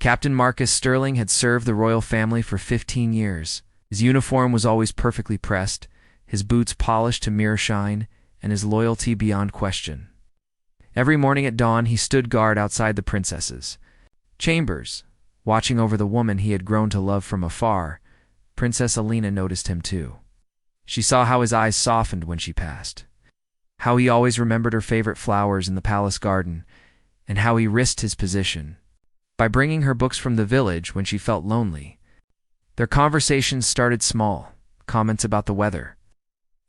Captain Marcus Sterling had served the royal family for 15 years. His uniform was always perfectly pressed, his boots polished to mirror shine, and his loyalty beyond question. Every morning at dawn he stood guard outside the princess's chambers, watching over the woman he had grown to love from afar. Princess Alina noticed him too. She saw how his eyes softened when she passed, how he always remembered her favorite flowers in the palace garden, and how he risked his position by bringing her books from the village when she felt lonely. Their conversations started small, comments about the weather,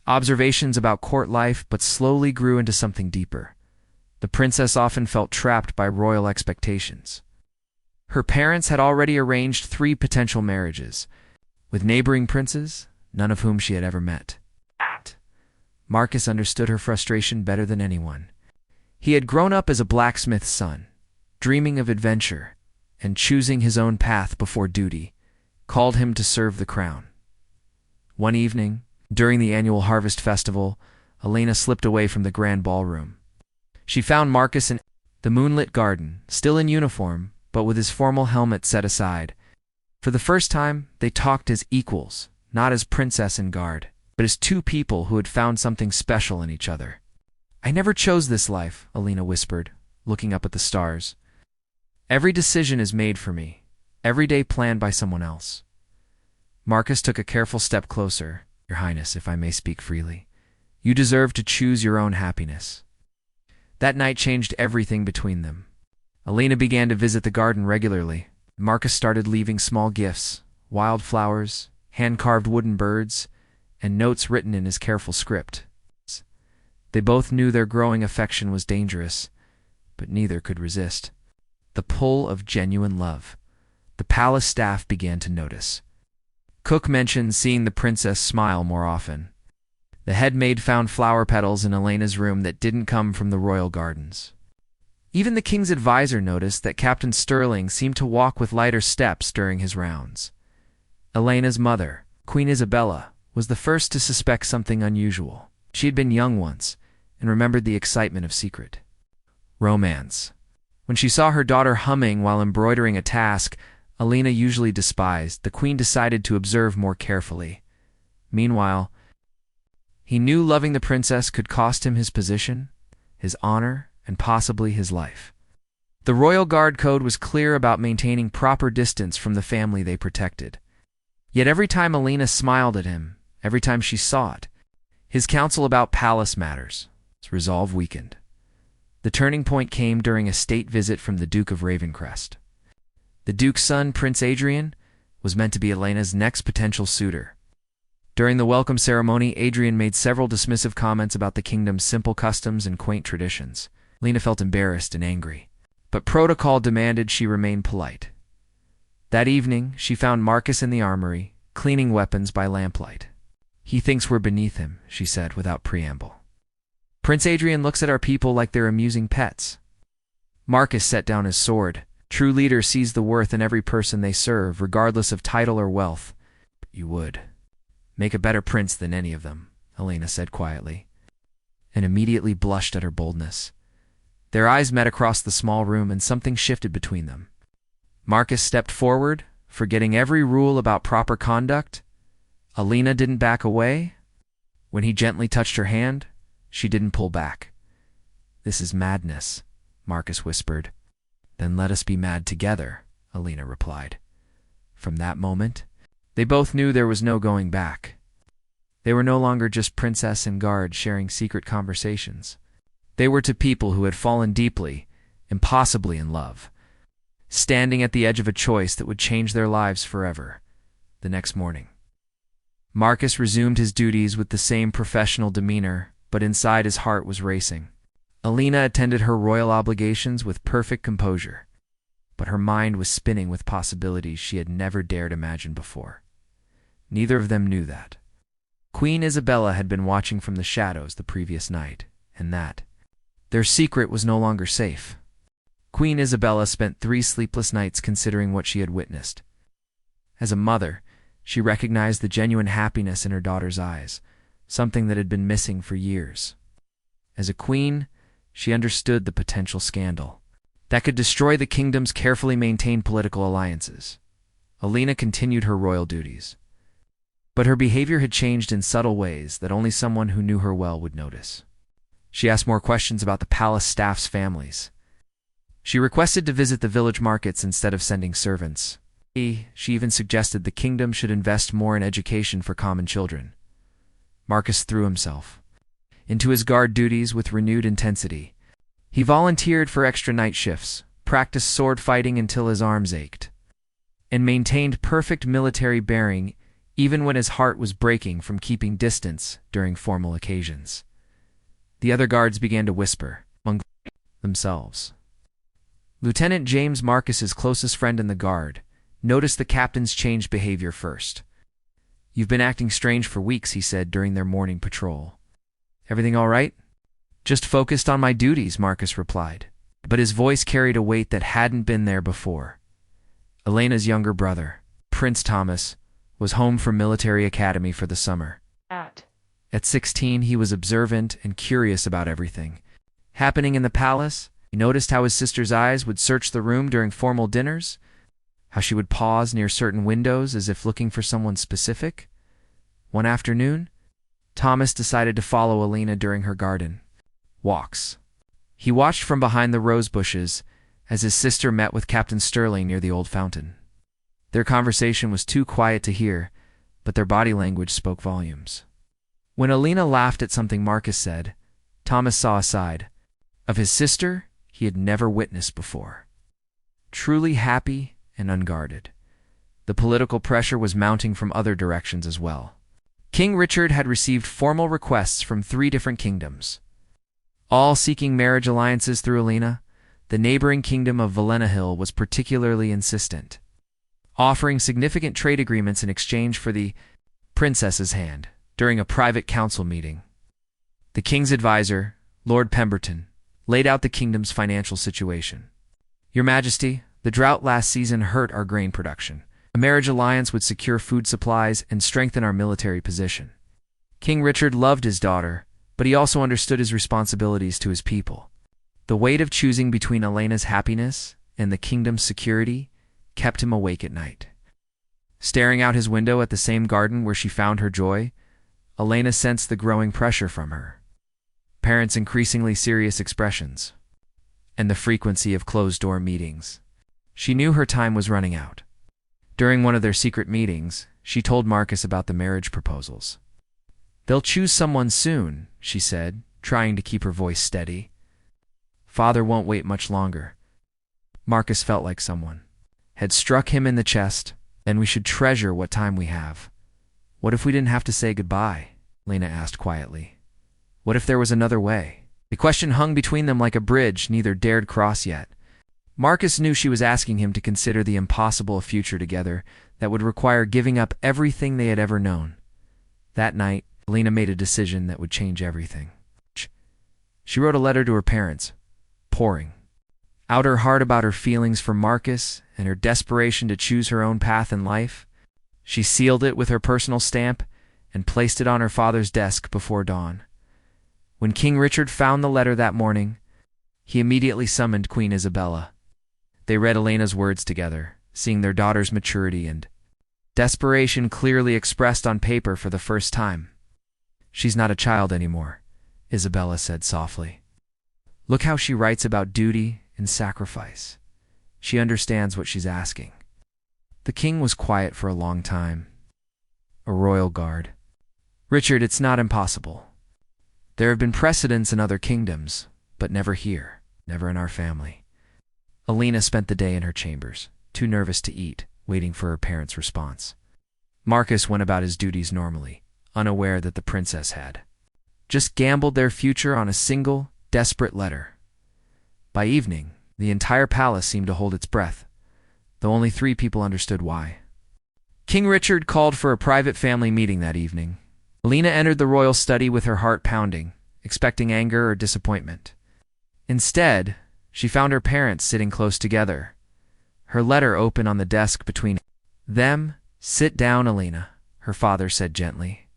observations about court life, but slowly grew into something deeper. The princess often felt trapped by royal expectations. Her parents had already arranged 3 potential marriages, with neighboring princes, none of whom she had ever met. Marcus understood her frustration better than anyone. He had grown up as a blacksmith's son, dreaming of adventure, and choosing his own path before duty called him to serve the crown. One evening, during the annual harvest festival, Alina slipped away from the grand ballroom. She found Marcus in the moonlit garden, still in uniform, but with his formal helmet set aside. For the first time, they talked as equals, not as princess and guard, but as 2 people who had found something special in each other. "I never chose this life," Alina whispered, looking up at the stars. "Every decision is made for me, every day planned by someone else." Marcus took a careful step closer. "Your Highness, if I may speak freely, you deserve to choose your own happiness." That night changed everything between them. Alina began to visit the garden regularly. Marcus started leaving small gifts, wildflowers, hand-carved wooden birds, and notes written in his careful script. They both knew their growing affection was dangerous, but neither could resist the pull of genuine love. The palace staff began to notice. Cook mentioned seeing the princess smile more often. The head maid found flower petals in Elena's room that didn't come from the royal gardens. Even the king's advisor noticed that Captain Sterling seemed to walk with lighter steps during his rounds. Elena's mother, Queen Isabella, was the first to suspect something unusual. She had been young once and remembered the excitement of secret romance. When she saw her daughter humming while embroidering a task Alina usually despised, the queen decided to observe more carefully. Meanwhile, he knew loving the princess could cost him his position, his honor, and possibly his life. The royal guard code was clear about maintaining proper distance from the family they protected. Yet every time Alina smiled at him, every time she saw it, his counsel about palace matters, his resolve weakened. The turning point came during a state visit from the Duke of Ravencrest. The Duke's son, Prince Adrian, was meant to be Elena's next potential suitor. During the welcome ceremony, Adrian made several dismissive comments about the kingdom's simple customs and quaint traditions. Alina felt embarrassed and angry, but protocol demanded she remain polite. That evening, she found Marcus in the armory, cleaning weapons by lamplight. "He thinks we're beneath him," she said without preamble. "Prince Adrian looks at our people like they're amusing pets." Marcus set down his sword. "True leaders sees the worth in every person they serve, regardless of title or wealth." "You would make a better prince than any of them," Alina said quietly, and immediately blushed at her boldness. Their eyes met across the small room, and something shifted between them. Marcus stepped forward, forgetting every rule about proper conduct. Alina didn't back away. When he gently touched her hand, she didn't pull back. "This is madness," Marcus whispered. "Then let us be mad together," Alina replied. From that moment, they both knew there was no going back. They were no longer just princess and guard sharing secret conversations. They were two people who had fallen deeply, impossibly in love, standing at the edge of a choice that would change their lives forever. The next morning, Marcus resumed his duties with the same professional demeanor, but inside his heart was racing. Alina attended her royal obligations with perfect composure, but her mind was spinning with possibilities she had never dared imagine before. Neither of them knew that. Queen Isabella had been watching from the shadows the previous night, and that their secret was no longer safe. Queen Isabella spent 3 sleepless nights considering what she had witnessed. As a mother, she recognized the genuine happiness in her daughter's eyes, something that had been missing for years. As a queen, she understood the potential scandal, that could destroy the kingdom's carefully maintained political alliances. Alina continued her royal duties, but her behavior had changed in subtle ways that only someone who knew her well would notice. She asked more questions about the palace staff's families. She requested to visit the village markets instead of sending servants. She even suggested the kingdom should invest more in education for common children. Marcus threw himself into his guard duties with renewed intensity. He volunteered for extra night shifts, practiced sword fighting until his arms ached, and maintained perfect military bearing even when his heart was breaking from keeping distance during formal occasions. The other guards began to whisper among themselves. Lieutenant James, Marcus's closest friend in the guard, noticed the captain's changed behavior first. "You've been acting strange for weeks," he said during their morning patrol. "Everything all right?" "Just focused on my duties," Marcus replied, but his voice carried a weight that hadn't been there before. Elena's younger brother, Prince Thomas, was home from military academy for the summer. At 16, he was observant and curious about everything happening in the palace. He noticed how his sister's eyes would search the room during formal dinners, how she would pause near certain windows as if looking for someone specific. One afternoon, Thomas decided to follow Alina during her garden walks. He watched from behind the rose bushes as his sister met with Captain Sterling near the old fountain. Their conversation was too quiet to hear, but their body language spoke volumes. When Alina laughed at something Marcus said, Thomas saw a side of his sister he had never witnessed before. Truly happy and unguarded. The political pressure was mounting from other directions as well. King Richard had received formal requests from 3 different kingdoms, all seeking marriage alliances through Alina. The neighboring kingdom of Hill was particularly insistent, offering significant trade agreements in exchange for the princess's hand. During a private council meeting, the king's advisor, Lord Pemberton, laid out the kingdom's financial situation. "Your Majesty, the drought last season hurt our grain production. A marriage alliance would secure food supplies and strengthen our military position." King Richard loved his daughter, but he also understood his responsibilities to his people. The weight of choosing between Elena's happiness and the kingdom's security kept him awake at night. Staring out his window at the same garden where she found her joy, Alina sensed the growing pressure from her parents' increasingly serious expressions, and the frequency of closed-door meetings. She knew her time was running out. During one of their secret meetings, she told Marcus about the marriage proposals. "They'll choose someone soon," she said, trying to keep her voice steady. "Father won't wait much longer." Marcus felt like someone had struck him in the chest. "Then we should treasure what time we have." "What if we didn't have to say goodbye?" Lena asked quietly. "What if there was another way?" The question hung between them like a bridge neither dared cross yet. Marcus knew she was asking him to consider the impossible future together that would require giving up everything they had ever known. That night, Lena made a decision that would change everything. She wrote a letter to her parents, pouring out her heart about her feelings for Marcus and her desperation to choose her own path in life. She sealed it with her personal stamp and placed it on her father's desk before dawn. When King Richard found the letter that morning, he immediately summoned Queen Isabella. They read Elena's words together, seeing their daughter's maturity and desperation clearly expressed on paper for the first time. "She's not a child anymore," Isabella said softly. "Look how she writes about duty and sacrifice. She understands what she's asking." The king was quiet for a long time. A royal guard. "Richard, it's not impossible. There have been precedents in other kingdoms, but never here, never in our family." Alina spent the day in her chambers, too nervous to eat, waiting for her parents' response. Marcus went about his duties normally, unaware that the princess had just gambled their future on a single, desperate letter. By evening, the entire palace seemed to hold its breath, though only 3 people understood why. King Richard called for a private family meeting that evening. Alina entered the royal study with her heart pounding, expecting anger or disappointment. Instead, she found her parents sitting close together, her letter open on the desk between them. "Sit down, Alina," her father said gently.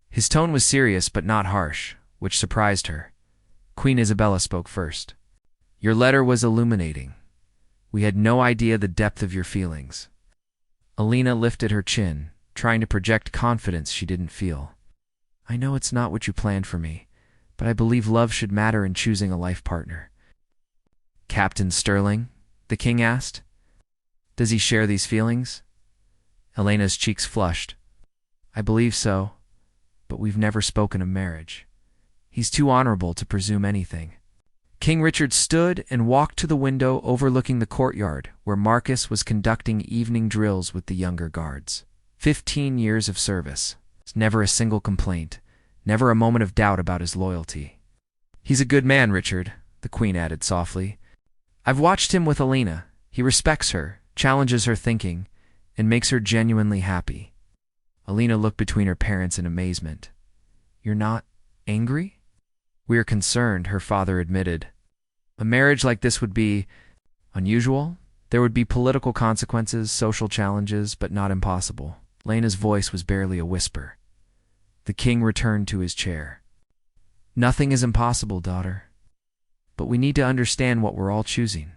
His tone was serious but not harsh, which surprised her. Queen Isabella spoke first. Your letter was illuminating. We had no idea the depth of your feelings. Alina lifted her chin, trying to project confidence she didn't feel. I know it's not what you planned for me, but I believe love should matter in choosing a life partner. Captain Sterling? The king asked. Does he share these feelings? Elena's cheeks flushed. I believe so, but we've never spoken of marriage. He's too honorable to presume anything. King Richard stood and walked to the window overlooking the courtyard, where Marcus was conducting evening drills with the younger guards. 15 years of service. Never a single complaint. Never a moment of doubt about his loyalty. He's a good man, Richard, the queen added softly. I've watched him with Alina. He respects her, challenges her thinking, and makes her genuinely happy. Alina looked between her parents in amazement. You're not angry? We're concerned, her father admitted. A marriage like this would be unusual. There would be political consequences, social challenges, but not impossible. Lena's voice was barely a whisper. The king returned to his chair. Nothing is impossible, daughter. But we need to understand what we're all choosing.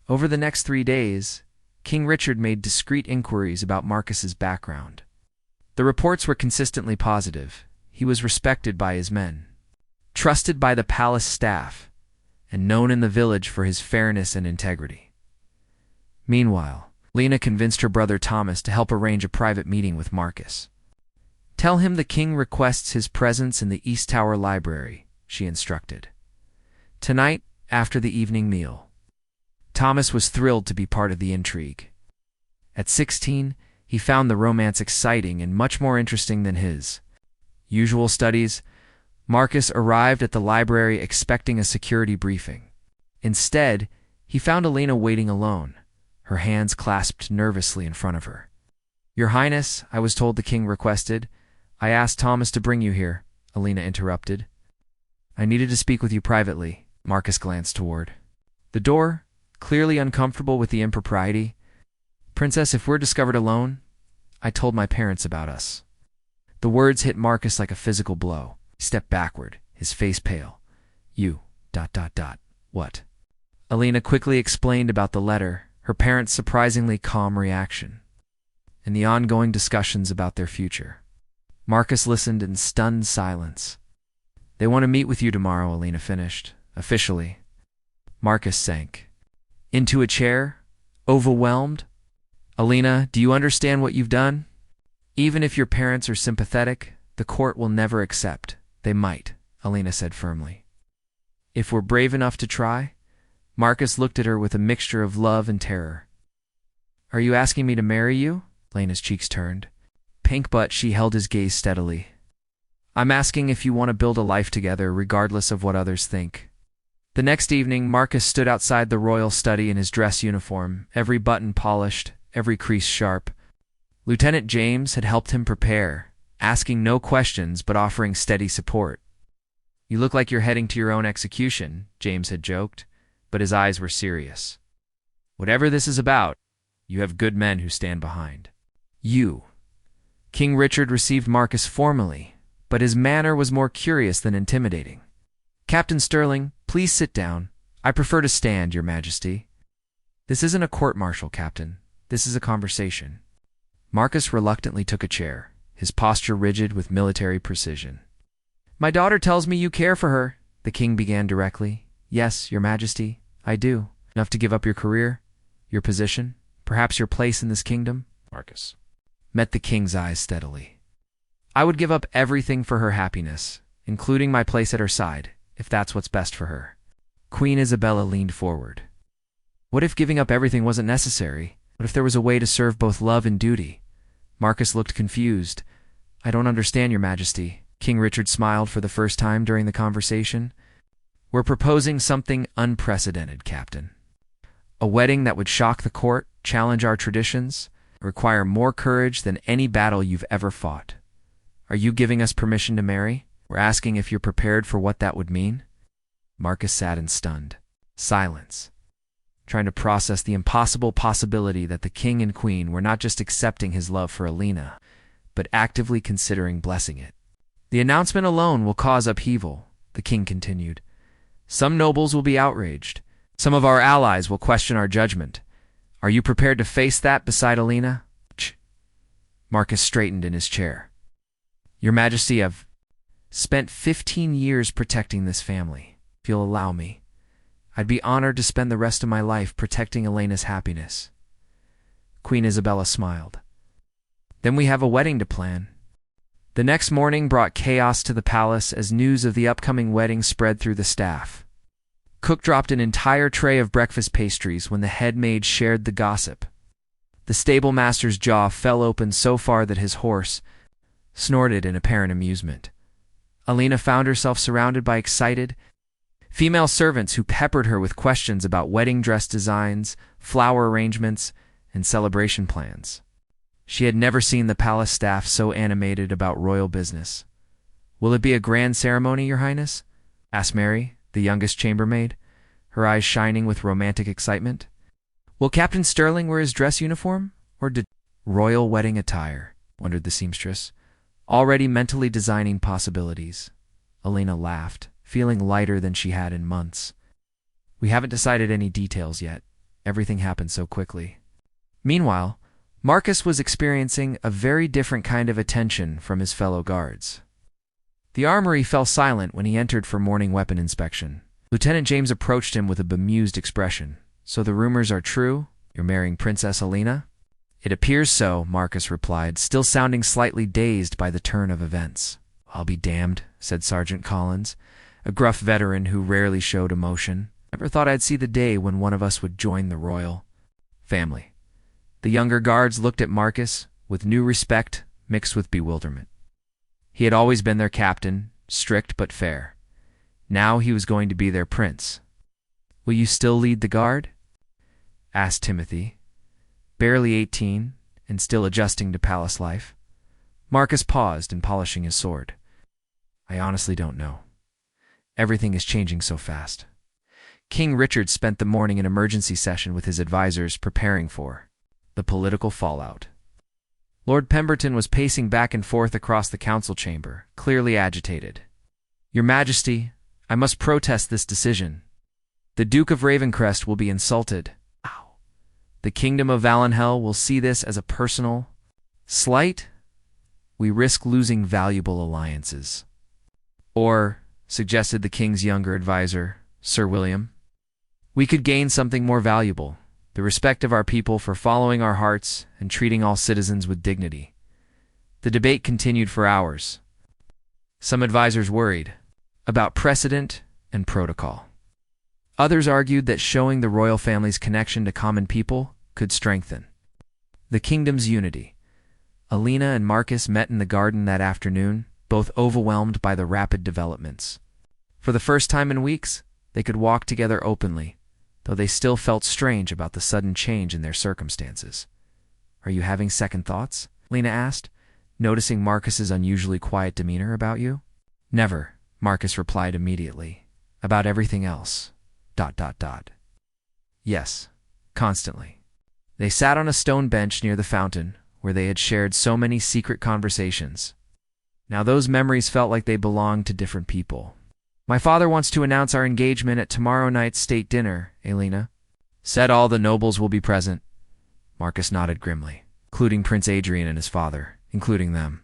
Over the next 3 days, King Richard made discreet inquiries about Marcus's background. The reports were consistently positive. He was respected by his men, trusted by the palace staff, and known in the village for his fairness and integrity. Meanwhile, Lena convinced her brother Thomas to help arrange a private meeting with Marcus. Tell him the king requests his presence in the East Tower Library, she instructed. Tonight, after the evening meal. Thomas was thrilled to be part of the intrigue. At 16, he found the romance exciting and much more interesting than his usual studies. Marcus arrived at the library expecting a security briefing. Instead, he found Alina waiting alone, her hands clasped nervously in front of her. Your Highness, I was told the king requested. I asked Thomas to bring you here, Alina interrupted. I needed to speak with you privately, Marcus glanced toward the door, clearly uncomfortable with the impropriety. Princess, if we're discovered alone, I told my parents about us. The words hit Marcus like a physical blow. He stepped backward, his face pale. You, ... What? Alina quickly explained about the letter, her parents' surprisingly calm reaction, and the ongoing discussions about their future. Marcus listened in stunned silence. They want to meet with you tomorrow, Alina finished. Officially. Marcus sank into a chair, overwhelmed. Alina, do you understand what you've done? Even if your parents are sympathetic, the court will never accept. They might, Alina said firmly. If we're brave enough to try? Marcus looked at her with a mixture of love and terror. Are you asking me to marry you? Lena's cheeks turned pink, but she held his gaze steadily. I'm asking if you want to build a life together regardless of what others think. The next evening, Marcus stood outside the royal study in his dress uniform, every button polished, every crease sharp. Lieutenant James had helped him prepare, asking no questions but offering steady support. You look like you're heading to your own execution, James had joked, but his eyes were serious. Whatever this is about, you have good men who stand behind you. King Richard received Marcus formally, but his manner was more curious than intimidating. Captain Sterling, please sit down. I prefer to stand, Your Majesty. This isn't a court-martial, Captain. This is a conversation. Marcus reluctantly took a chair, his posture rigid with military precision. My daughter tells me you care for her, the king began directly. Yes, Your Majesty, I do. Enough to give up your career, your position, perhaps your place in this kingdom? Marcus met the king's eyes steadily. I would give up everything for her happiness, including my place at her side, if that's what's best for her. Queen Isabella leaned forward. What if giving up everything wasn't necessary? What if there was a way to serve both love and duty? Marcus looked confused. I don't understand, Your Majesty. King Richard smiled for the first time during the conversation. We're proposing something unprecedented, Captain. A wedding that would shock the court, challenge our traditions, require more courage than any battle you've ever fought. Are you giving us permission to marry? We're asking if you're prepared for what that would mean. Marcus sat in stunned silence, trying to process the impossible possibility that the king and queen were not just accepting his love for Alina, but actively considering blessing it. The announcement alone will cause upheaval, the king continued. Some nobles will be outraged. Some of our allies will question our judgment. Are you prepared to face that beside Alina? Marcus straightened in his chair. Your Majesty, I've spent 15 years protecting this family. If you'll allow me, I'd be honored to spend the rest of my life protecting Elena's happiness. Queen Isabella smiled. Then we have a wedding to plan. The next morning brought chaos to the palace as news of the upcoming wedding spread through the staff. Cook dropped an entire tray of breakfast pastries when the head maid shared the gossip. The stable master's jaw fell open so far that his horse snorted in apparent amusement. Alina found herself surrounded by excited female servants who peppered her with questions about wedding dress designs, flower arrangements, and celebration plans. She had never seen the palace staff so animated about royal business. "Will it be a grand ceremony, Your Highness?" asked Mary, the youngest chambermaid, her eyes shining with romantic excitement. "Will Captain Sterling wear his dress uniform, or did royal wedding attire?" wondered the seamstress, already mentally designing possibilities. Alina laughed, feeling lighter than she had in months. "We haven't decided any details yet. Everything happened so quickly." Meanwhile, Marcus was experiencing a very different kind of attention from his fellow guards. The armory fell silent when he entered for morning weapon inspection. Lieutenant James approached him with a bemused expression. "So the rumors are true? You're marrying Princess Alina?" "It appears so," Marcus replied, still sounding slightly dazed by the turn of events. "I'll be damned," said Sergeant Collins, a gruff veteran who rarely showed emotion. "Never thought I'd see the day when one of us would join the royal family." The younger guards looked at Marcus with new respect mixed with bewilderment. He had always been their captain, strict but fair. Now he was going to be their prince. "Will you still lead the guard?" asked Timothy, barely 18 and still adjusting to palace life. Marcus paused in polishing his sword. "I honestly don't know. Everything is changing so fast." King Richard spent the morning in emergency session with his advisors preparing for the political fallout. Lord Pemberton was pacing back and forth across the council chamber, clearly agitated. "Your Majesty, I must protest this decision. The Duke of Ravencrest will be insulted. The Kingdom of Valenhell will see this as a personal slight. We risk losing valuable alliances." "Or," suggested the king's younger advisor, Sir William, "we could gain something more valuable. The respect of our people for following our hearts and treating all citizens with dignity." The debate continued for hours. Some advisors worried about precedent and protocol. Others argued that showing the royal family's connection to common people could strengthen the kingdom's unity. Alina and Marcus met in the garden that afternoon, both overwhelmed by the rapid developments. For the first time in weeks, they could walk together openly, though they still felt strange about the sudden change in their circumstances. "Are you having second thoughts?" Lena asked, noticing Marcus's unusually quiet demeanor about you. "Never," Marcus replied immediately. "About everything else. ... Yes, constantly." They sat on a stone bench near the fountain, where they had shared so many secret conversations. Now those memories felt like they belonged to different people. "My father wants to announce our engagement at tomorrow night's state dinner," Alina said. "All the nobles will be present." Marcus nodded grimly, including Prince Adrian and his father, including them.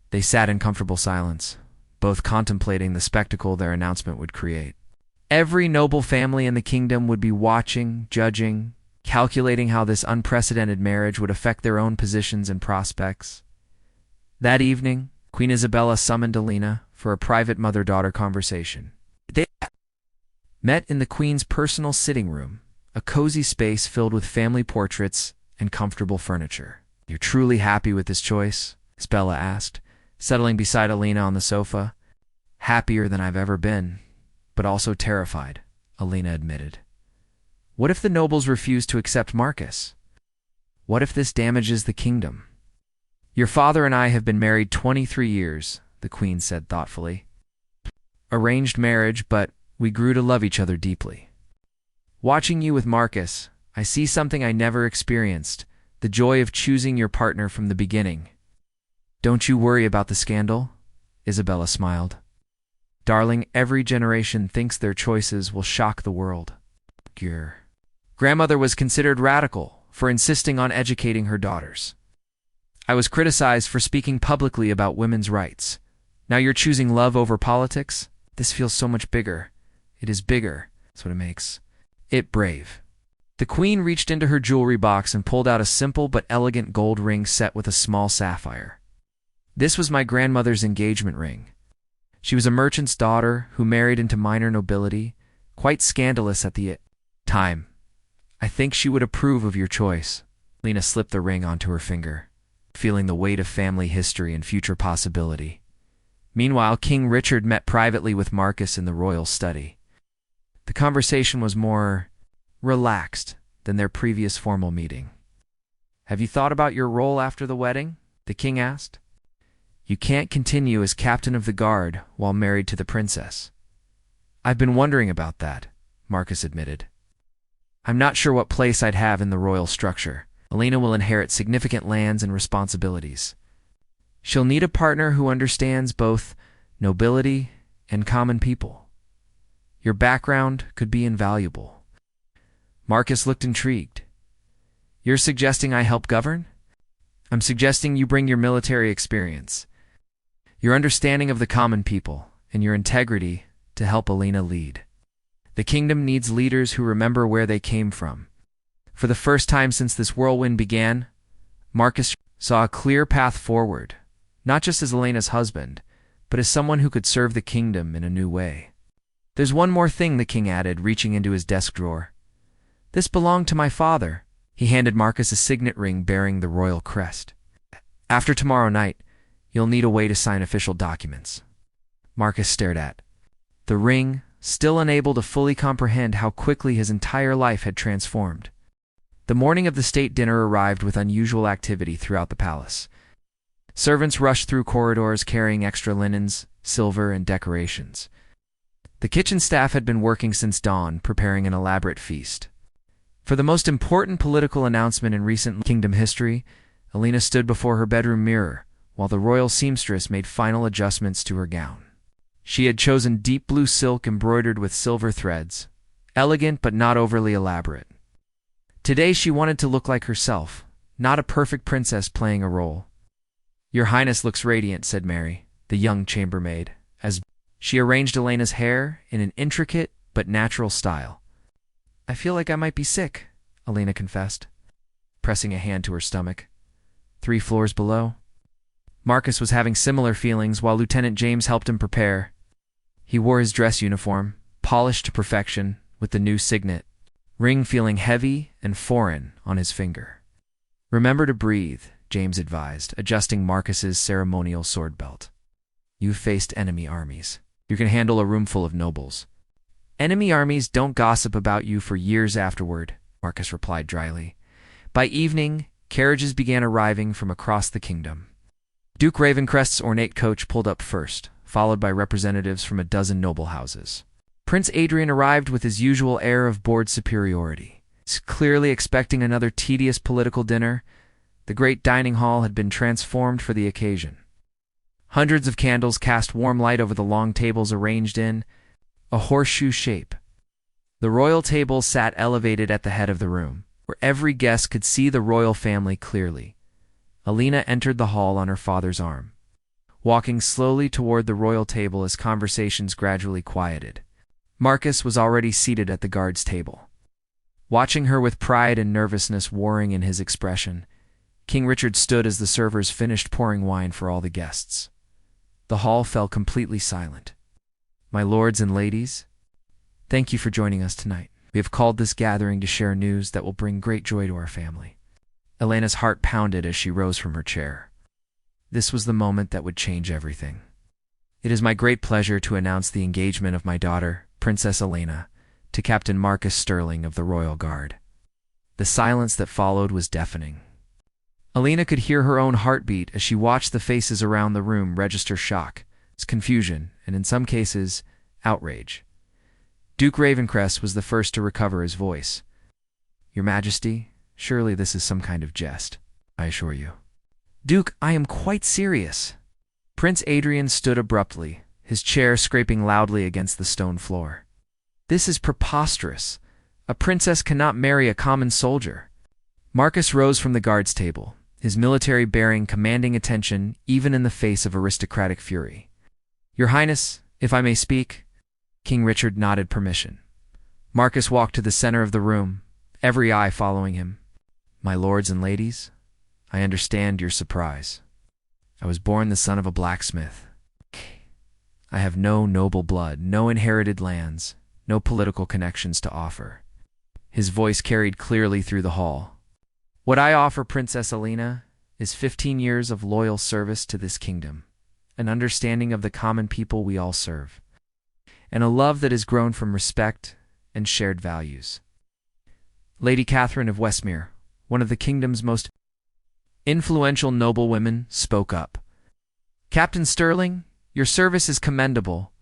They sat in comfortable silence, both contemplating the spectacle their announcement would create. Every noble family in the kingdom would be watching, judging, calculating how this unprecedented marriage would affect their own positions and prospects. That evening, Queen Isabella summoned Alina for a private mother-daughter conversation. They met in the Queen's personal sitting room, a cozy space filled with family portraits and comfortable furniture. "You're truly happy with this choice?" Isabella asked, settling beside Alina on the sofa. "Happier than I've ever been, but also terrified," Alina admitted. "What if the nobles refuse to accept Marcus? What if this damages the kingdom?" "Your father and I have been married 23 years, the Queen said thoughtfully. "Arranged marriage, but we grew to love each other deeply. Watching you with Marcus, I see something I never experienced, the joy of choosing your partner from the beginning." "Don't you worry about the scandal?" Isabella smiled. "Darling, every generation thinks their choices will shock the world." Your grandmother was considered radical for insisting on educating her daughters. I was criticized for speaking publicly about women's rights. Now you're choosing love over politics? This feels so much bigger. It is bigger. That's what it makes it brave. The queen reached into her jewelry box and pulled out a simple but elegant gold ring set with a small sapphire. This was my grandmother's engagement ring. She was a merchant's daughter who married into minor nobility, quite scandalous at the time. I think she would approve of your choice. Lena slipped the ring onto her finger, feeling the weight of family history and future possibility. Meanwhile, King Richard met privately with Marcus in the royal study. The conversation was more relaxed than their previous formal meeting. "Have you thought about your role after the wedding?" the king asked. "You can't continue as captain of the guard while married to the princess." "I've been wondering about that," Marcus admitted. "I'm not sure what place I'd have in the royal structure. Elena will inherit significant lands and responsibilities. She'll need a partner who understands both nobility and common people. Your background could be invaluable." Marcus looked intrigued. "You're suggesting I help govern?" "I'm suggesting you bring your military experience, your understanding of the common people, and your integrity to help Elena lead. The kingdom needs leaders who remember where they came from." For the first time since this whirlwind began, Marcus saw a clear path forward, not just as Elena's husband, but as someone who could serve the kingdom in a new way. "There's one more thing," the king added, reaching into his desk drawer. "This belonged to my father." He handed Marcus a signet ring bearing the royal crest. "After tomorrow night, you'll need a way to sign official documents." Marcus stared at the ring, still unable to fully comprehend how quickly his entire life had transformed. The morning of the state dinner arrived with unusual activity throughout the palace. Servants rushed through corridors carrying extra linens, silver, and decorations. The kitchen staff had been working since dawn, preparing an elaborate feast. For the most important political announcement in recent kingdom history, Elena stood before her bedroom mirror, while the royal seamstress made final adjustments to her gown. She had chosen deep blue silk embroidered with silver threads, elegant but not overly elaborate. Today she wanted to look like herself, not a perfect princess playing a role. "Your Highness looks radiant," said Mary, the young chambermaid, as she arranged Elena's hair in an intricate but natural style. "I feel like I might be sick," Elena confessed, pressing a hand to her stomach. 3 floors below, Marcus was having similar feelings while Lieutenant James helped him prepare. He wore his dress uniform, polished to perfection, with the new signet ring feeling heavy and foreign on his finger. "Remember to breathe," James advised, adjusting Marcus's ceremonial sword belt. "You've faced enemy armies. You can handle a room full of nobles." "Enemy armies don't gossip about you for years afterward," Marcus replied dryly. By evening, carriages began arriving from across the kingdom. Duke Ravencrest's ornate coach pulled up first, followed by representatives from a dozen noble houses. Prince Adrian arrived with his usual air of bored superiority. Clearly expecting another tedious political dinner, the great dining hall had been transformed for the occasion. Hundreds of candles cast warm light over the long tables arranged in a horseshoe shape. The royal table sat elevated at the head of the room, where every guest could see the royal family clearly. Elena entered the hall on her father's arm, walking slowly toward the royal table as conversations gradually quieted. Marcus was already seated at the guard's table. Watching her with pride and nervousness warring in his expression, King Richard stood as the servers finished pouring wine for all the guests. The hall fell completely silent. "My lords and ladies, thank you for joining us tonight. We have called this gathering to share news that will bring great joy to our family." Elena's heart pounded as she rose from her chair. This was the moment that would change everything. "It is my great pleasure to announce the engagement of my daughter, Princess Elena, to Captain Marcus Sterling of the Royal Guard." The silence that followed was deafening. Elena could hear her own heartbeat as she watched the faces around the room register shock, confusion, and in some cases, outrage. Duke Ravencrest was the first to recover his voice. "Your Majesty, surely this is some kind of jest, I assure you." "Duke, I am quite serious." Prince Adrian stood abruptly, his chair scraping loudly against the stone floor. "This is preposterous. A princess cannot marry a common soldier. Marcus rose from the guards' table, his military bearing commanding attention even in the face of aristocratic fury. "Your Highness, if I may speak." King Richard nodded permission. Marcus walked to the center of the room, every eye following him. "My lords and ladies, I understand your surprise. I was born the son of a blacksmith. I have no noble blood, no inherited lands, no political connections to offer." His voice carried clearly through the hall. "What I offer, Princess Alina, is 15 years of loyal service to this kingdom, an understanding of the common people we all serve, and a love that has grown from respect and shared values." Lady Catherine of Westmere, one of the kingdom's most influential noblewomen, spoke up. "Captain Sterling, your service is commendable,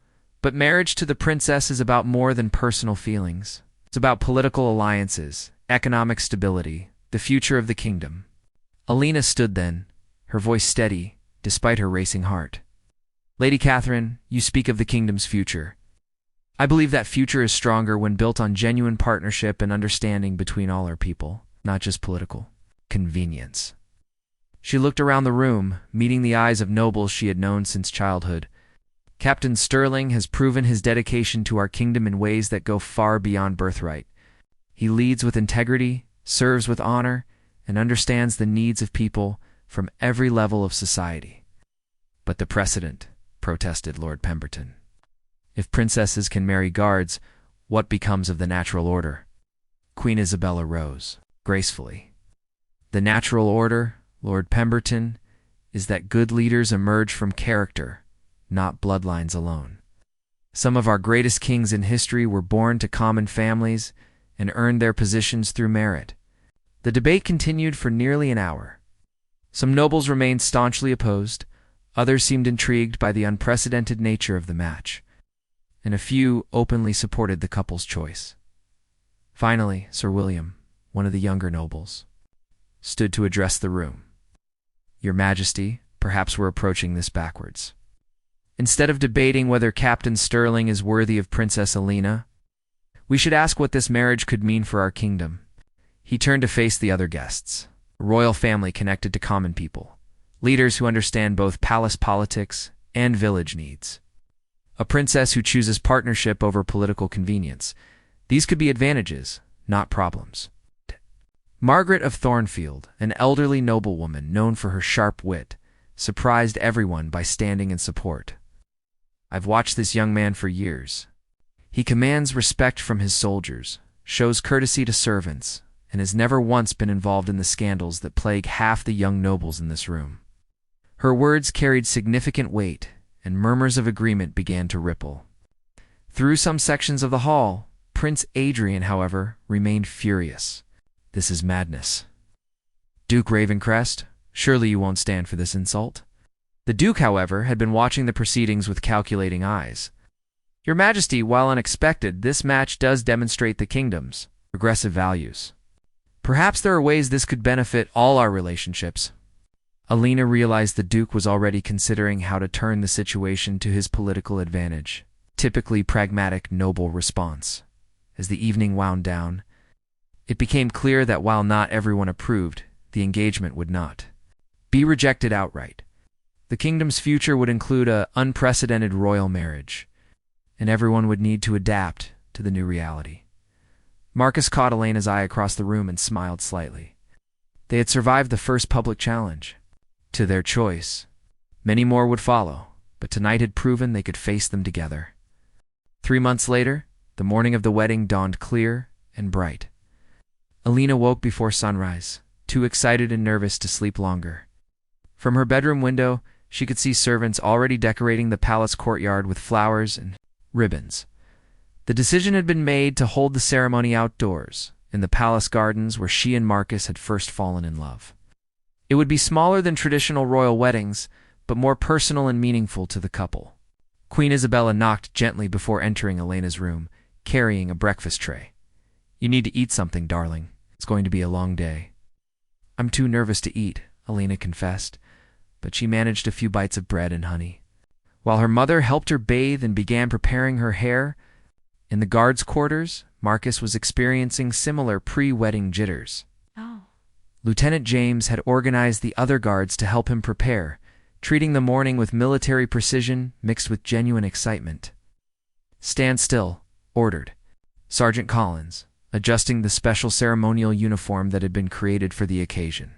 but marriage to the princess is about more than personal feelings. It's about political alliances, economic stability, the future of the kingdom." Alina stood then, her voice steady, despite her racing heart. "Lady Catherine, you speak of the kingdom's future. I believe that future is stronger when built on genuine partnership and understanding between all our people, not just political convenience." She looked around the room, meeting the eyes of nobles she had known since childhood. "Captain Sterling has proven his dedication to our kingdom in ways that go far beyond birthright. He leads with integrity, serves with honor, and understands the needs of people from every level of society." "But the precedent," protested Lord Pemberton. "If princesses can marry guards, what becomes of the natural order?" Queen Isabella rose, gracefully. "The natural order, Lord Pemberton, is that good leaders emerge from character, not bloodlines alone. Some of our greatest kings in history were born to common families and earned their positions through merit." The debate continued for nearly an hour. Some nobles remained staunchly opposed, others seemed intrigued by the unprecedented nature of the match, and a few openly supported the couple's choice. Finally, Sir William, one of the younger nobles, stood to address the room. "Your Majesty, perhaps we're approaching this backwards. Instead of debating whether Captain Sterling is worthy of Princess Alina, we should ask what this marriage could mean for our kingdom." He turned to face the other guests, a royal family connected to common people, leaders who understand both palace politics and village needs. A princess who chooses partnership over political convenience. These could be advantages, not problems. Margaret of Thornfield, an elderly noblewoman known for her sharp wit, surprised everyone by standing in support. "I've watched this young man for years. He commands respect from his soldiers, shows courtesy to servants, and has never once been involved in the scandals that plague half the young nobles in this room." Her words carried significant weight, and murmurs of agreement began to ripple. Through some sections of the hall, Prince Adrian, however, remained furious. "This is madness. Duke Ravencrest, surely you won't stand for this insult?" The Duke, however, had been watching the proceedings with calculating eyes. "Your Majesty, while unexpected, this match does demonstrate the kingdom's progressive values. Perhaps there are ways this could benefit all our relationships." Alina realized the Duke was already considering how to turn the situation to his political advantage. Typically pragmatic, noble response. As the evening wound down, it became clear that while not everyone approved, the engagement would not be rejected outright. The kingdom's future would include an unprecedented royal marriage, and everyone would need to adapt to the new reality. Marcus caught Elena's eye across the room and smiled slightly. They had survived the first public challenge. To their choice, many more would follow, but tonight had proven they could face them together. 3 months later, the morning of the wedding dawned clear and bright. Alina woke before sunrise, too excited and nervous to sleep longer. From her bedroom window, she could see servants already decorating the palace courtyard with flowers and ribbons. The decision had been made to hold the ceremony outdoors, in the palace gardens where she and Marcus had first fallen in love. It would be smaller than traditional royal weddings, but more personal and meaningful to the couple. Queen Isabella knocked gently before entering Elena's room, carrying a breakfast tray. "You need to eat something, darling. It's going to be a long day." "I'm too nervous to eat," Elena confessed, but she managed a few bites of bread and honey. While her mother helped her bathe and began preparing her hair, in the guards' quarters, Marcus was experiencing similar pre-wedding jitters. Oh. Lieutenant James had organized the other guards to help him prepare, treating the morning with military precision mixed with genuine excitement. "Stand still," ordered Sergeant Collins, adjusting the special ceremonial uniform that had been created for the occasion.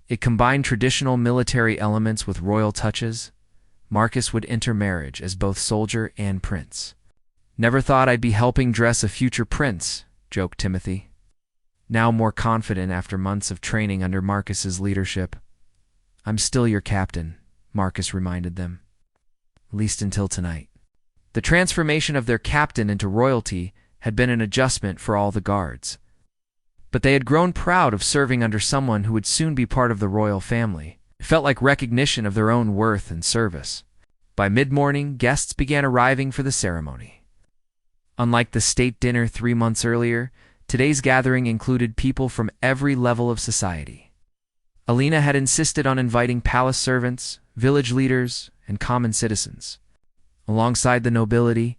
It combined traditional military elements with royal touches. Marcus would enter marriage as both soldier and prince. "Never thought I'd be helping dress a future prince," joked Timothy, now more confident after months of training under Marcus's leadership. "I'm still your captain," Marcus reminded them. "At least until tonight." The transformation of their captain into royalty had been an adjustment for all the guards. But they had grown proud of serving under someone who would soon be part of the royal family. It felt like recognition of their own worth and service. By mid-morning, guests began arriving for the ceremony. Unlike the state dinner 3 months earlier, today's gathering included people from every level of society. Alina had insisted on inviting palace servants, village leaders, and common citizens. Alongside the nobility,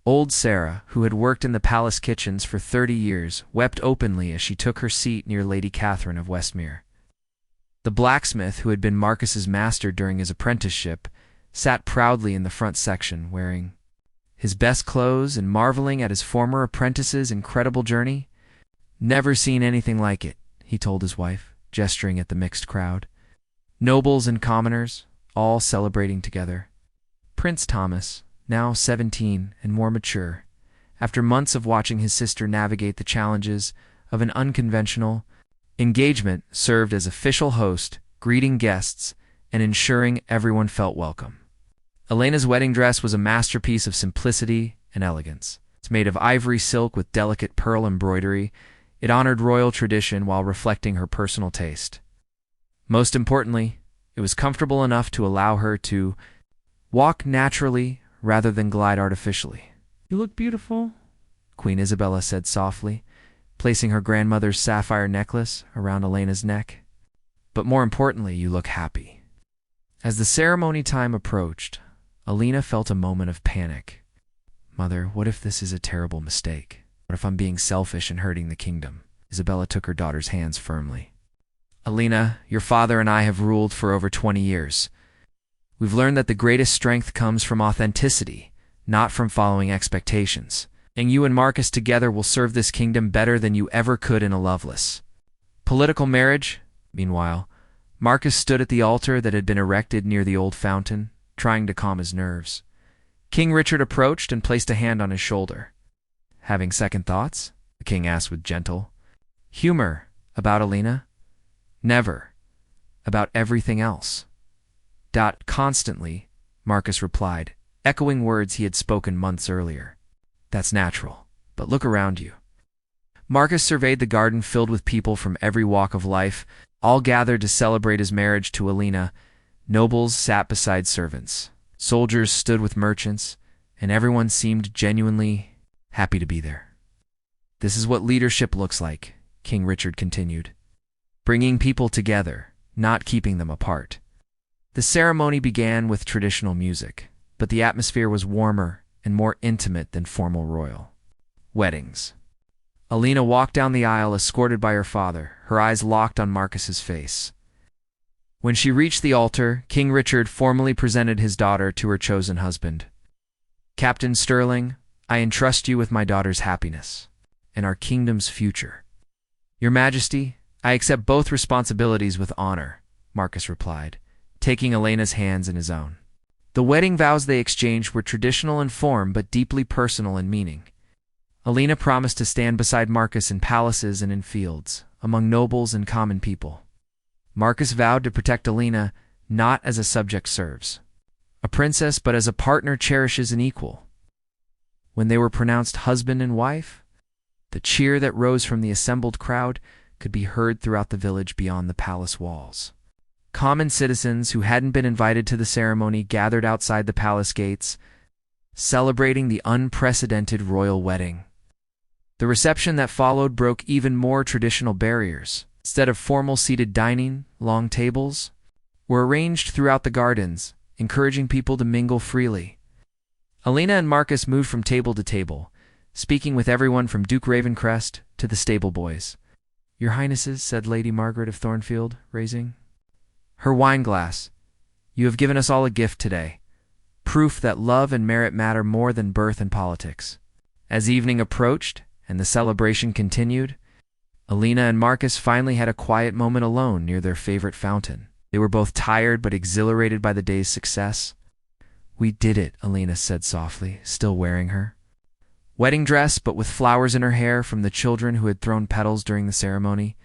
old Sarah, who had worked in the palace kitchens for 30 years, wept openly as she took her seat near Lady Catherine of Westmere. The blacksmith, who had been Marcus's master during his apprenticeship, sat proudly in the front section, wearing his best clothes and marveling at his former apprentice's incredible journey. "Never seen anything like it," he told his wife, gesturing at the mixed crowd. Nobles and commoners, all celebrating together. Prince Thomas, now 17 and more mature, after months of watching his sister navigate the challenges of an unconventional engagement, served as official host, greeting guests, and ensuring everyone felt welcome. Elena's wedding dress was a masterpiece of simplicity and elegance. It's made of ivory silk with delicate pearl embroidery. It honored royal tradition while reflecting her personal taste. Most importantly, it was comfortable enough to allow her to walk naturally rather than glide artificially. "You look beautiful," Queen Isabella said softly, placing her grandmother's sapphire necklace around Elena's neck. "But more importantly, you look happy." As the ceremony time approached, Alina felt a moment of panic. "Mother, what if this is a terrible mistake? What if I'm being selfish and hurting the kingdom?" Isabella took her daughter's hands firmly. "Alina, your father and I have ruled for over 20 years. We've learned that the greatest strength comes from authenticity, not from following expectations. And you and Marcus together will serve this kingdom better than you ever could in a loveless political marriage." Meanwhile, Marcus stood at the altar that had been erected near the old fountain, trying to calm his nerves. King Richard approached and placed a hand on his shoulder. "Having second thoughts?" the king asked with gentle humor. "About Alina?" "Never. About everything else." Constantly, Marcus replied, echoing words he had spoken months earlier. "That's natural, but look around you." Marcus surveyed the garden filled with people from every walk of life, all gathered to celebrate his marriage to Alina. Nobles sat beside servants. Soldiers stood with merchants, and everyone seemed genuinely happy to be there. "This is what leadership looks like," King Richard continued. "Bringing people together, not keeping them apart." The ceremony began with traditional music, but the atmosphere was warmer and more intimate than formal royal weddings. Alina walked down the aisle escorted by her father, her eyes locked on Marcus's face. When she reached the altar, King Richard formally presented his daughter to her chosen husband. "Captain Sterling, I entrust you with my daughter's happiness and our kingdom's future." "Your Majesty, I accept both responsibilities with honor," Marcus replied, taking Elena's hands in his own. The wedding vows they exchanged were traditional in form but deeply personal in meaning. Alina promised to stand beside Marcus in palaces and in fields, among nobles and common people. Marcus vowed to protect Alina not as a subject serves a princess, but as a partner cherishes an equal. When they were pronounced husband and wife, the cheer that rose from the assembled crowd could be heard throughout the village beyond the palace walls. Common citizens who hadn't been invited to the ceremony gathered outside the palace gates, celebrating the unprecedented royal wedding. The reception that followed broke even more traditional barriers. Instead of formal seated dining, long tables were arranged throughout the gardens, encouraging people to mingle freely. Alina and Marcus moved from table to table, speaking with everyone from Duke Ravencrest to the stable boys. "Your Highnesses," said Lady Margaret of Thornfield, raising her wine-glass, "you have given us all a gift today, proof that love and merit matter more than birth and politics." As evening approached and the celebration continued, Alina and Marcus finally had a quiet moment alone near their favorite fountain. They were both tired but exhilarated by the day's success. "We did it," Alina said softly, still wearing her wedding dress but with flowers in her hair from the children who had thrown petals during the ceremony.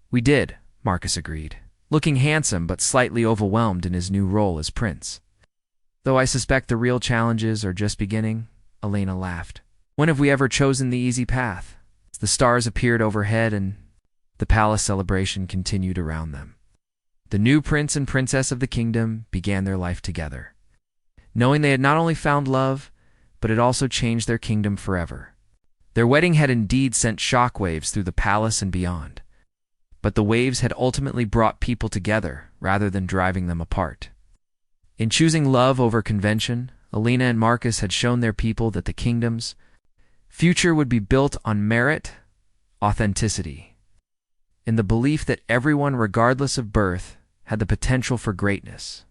"We did," Marcus agreed, looking handsome but slightly overwhelmed in his new role as prince. "Though I suspect the real challenges are just beginning," Alina laughed. "When have we ever chosen the easy path?" The stars appeared overhead and the palace celebration continued around them. The new prince and princess of the kingdom began their life together, knowing they had not only found love, but it also changed their kingdom forever. Their wedding had indeed sent shockwaves through the palace and beyond, but the waves had ultimately brought people together rather than driving them apart. In choosing love over convention, Alina and Marcus had shown their people that the kingdom's future would be built on merit, authenticity, in the belief that everyone, regardless of birth, had the potential for greatness.